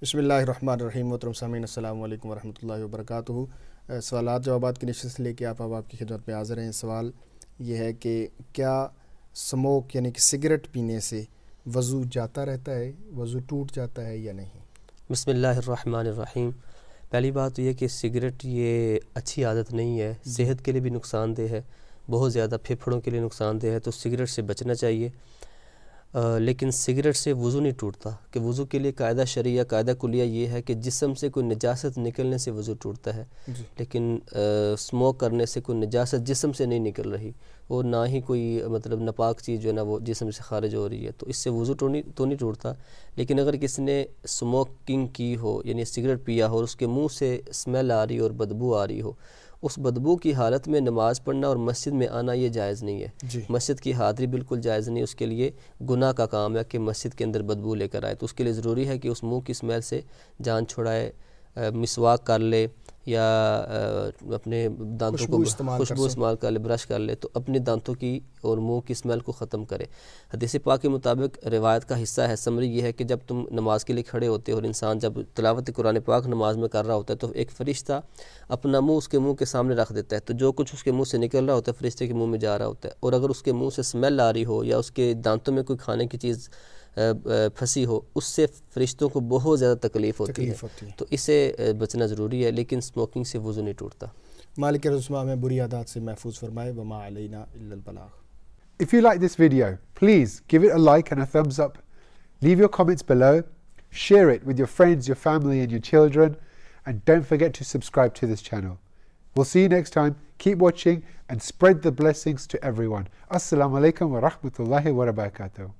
بسم اللہ الرحمن الرحیم. محترم سامعین السلام علیکم ورحمۃ اللہ وبرکاتہ. سوالات جوابات کی نشست لے کے آپ کی خدمت میں حاضر ہیں. سوال یہ ہے کہ کیا سموک یعنی کہ سگریٹ پینے سے وضو جاتا رہتا ہے، وضو ٹوٹ جاتا ہے یا نہیں؟ بسم اللہ الرحمن الرحیم. پہلی بات تو یہ کہ سگریٹ یہ اچھی عادت نہیں ہے، صحت کے لیے بھی نقصان دہ ہے، بہت زیادہ پھیپھڑوں کے لیے نقصان دہ ہے، تو سگریٹ سے بچنا چاہیے. لیکن سگریٹ سے وضو نہیں ٹوٹتا، کہ وضو کے لیے قاعدہ شرعیہ قاعدہ کلیہ یہ ہے کہ جسم سے کوئی نجاست نکلنے سے وضو ٹوٹتا ہے. لیکن سموک کرنے سے کوئی نجاست جسم سے نہیں نکل رہی، اور نہ ہی کوئی مطلب ناپاک چیز جو ہے نا وہ جسم سے خارج ہو رہی ہے، تو اس سے وضو تو نہیں ٹوٹتا. لیکن اگر کسی نے سموکنگ کی ہو، یعنی سگریٹ پیا ہو اور اس کے منہ سے اسمیل آ رہی ہو اور بدبو آ رہی ہو، اس بدبو کی حالت میں نماز پڑھنا اور مسجد میں آنا یہ جائز نہیں ہے. مسجد کی حاضری بالکل جائز نہیں، اس کے لیے گناہ کا کام ہے کہ مسجد کے اندر بدبو لے کر آئے. تو اس کے لیے ضروری ہے کہ اس منہ کی اسمیل سے جان چھڑائے، مسواک کر لے یا اپنے دانتوں کو خوشبو استعمال کر لے، برش کر لے، تو اپنے دانتوں کی اور منہ کی اسمیل کو ختم کرے. حدیث پاک کے مطابق روایت کا حصہ ہے، سمری یہ ہے کہ جب تم نماز کے لیے کھڑے ہوتے اور انسان جب تلاوت قرآن پاک نماز میں کر رہا ہوتا ہے تو ایک فرشتہ اپنا منہ اس کے منہ کے سامنے رکھ دیتا ہے، تو جو کچھ اس کے منہ سے نکل رہا ہوتا ہے فرشتے کے منہ میں جا رہا ہوتا ہے. اور اگر اس کے منہ سے اسمیل آ رہی ہو یا اس کے دانتوں میں کوئی کھانے کی چیز پھنسی ہو، اس سے فرشتوں کو بہت زیادہ تکلیف ہوتی ہے، تو اسے بچنا ضروری ہے. لیکن اسموکنگ سے وضو نہیں ٹوٹتا. مالک رسما میں بری عادات سے محفوظ فرمائے. وما علینا الا البلاغ. If you like this video, please give it a like and a thumbs up. Leave your comments below. Share it with your friends, your family and your children. And don't forget to subscribe to this channel. We'll see you next time. Keep watching and spread the blessings to everyone. Assalamu alaikum wa rahmatullahi wa barakatuh.